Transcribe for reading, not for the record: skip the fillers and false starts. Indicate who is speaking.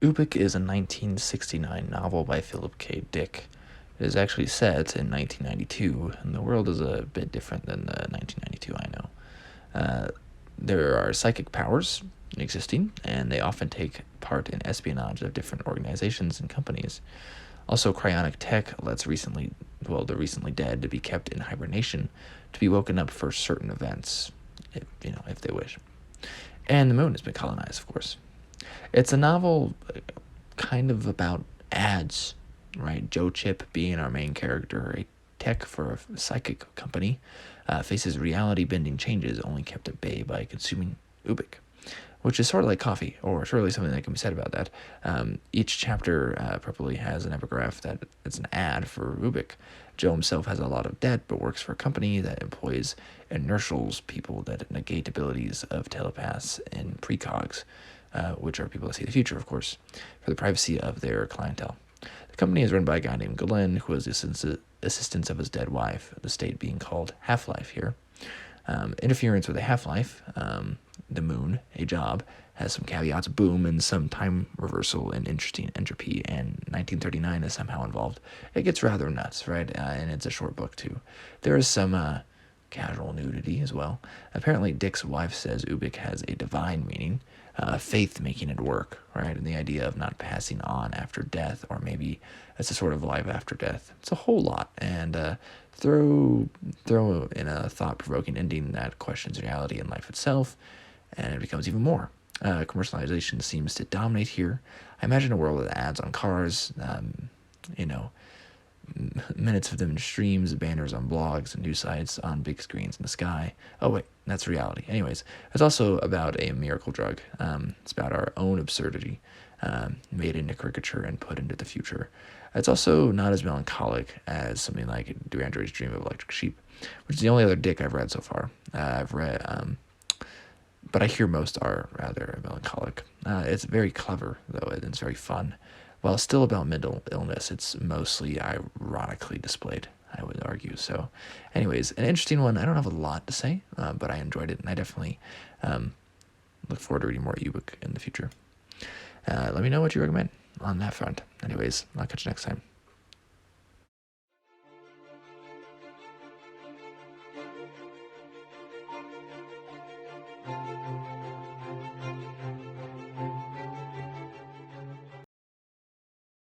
Speaker 1: Ubik is a 1969 novel by Philip K. Dick. It is actually set in 1992, and the world is a bit different than the 1992 I know. Uh, there are psychic powers existing, and they often take part in espionage of different organizations and companies. Also, cryonic tech lets the recently dead to be kept in hibernation to be woken up for certain events, if they wish. And the moon has been colonized, of course. It's a novel kind of about ads, right? Joe Chip, being our main character, a tech for a psychic company, faces reality bending changes only kept at bay by consuming Ubik, which is sort of like coffee, or surely something that can be said about that. Each chapter probably has an epigraph that it's an ad for Ubik. Joe himself has a lot of debt, but works for a company that employs inertials, people that negate abilities of telepaths and precogs, which are people that see the future, of course, for the privacy of their clientele. The company is run by a guy named Glenn, who is the assistant of his dead wife, the state being called Half-Life here. Interference with a half-life, the moon, a job, has some caveats, boom, and some time reversal and interesting entropy, and 1939 is somehow involved. It gets rather nuts, right? And it's a short book, too. There is some casual nudity as well. Apparently, Dick's wife says Ubik has a divine meaning, faith making it work, right? And the idea of not passing on after death, or maybe it's a sort of life after death. It's a whole lot, and throw in a thought-provoking ending that questions reality and life itself, and it becomes even more. Commercialization seems to dominate here. I imagine a world with ads on cars, minutes of them in streams, banners on blogs and news sites, on big screens in the sky. Oh wait, that's reality. Anyways, it's also about a miracle drug. It's about our own absurdity, made into caricature and put into the future. It's also not as melancholic as something like Do Androids Dream of Electric Sheep, which is the only other Dick I've read so far. I've read, but I hear most are rather melancholic. It's very clever, though, and it's very fun. While still about mental illness, it's mostly ironically displayed, I would argue. So, anyways, an interesting one. I don't have a lot to say, but I enjoyed it, and I definitely look forward to reading more Ubik in the future. Let me know what you recommend on that front. Anyways, I'll catch you next time.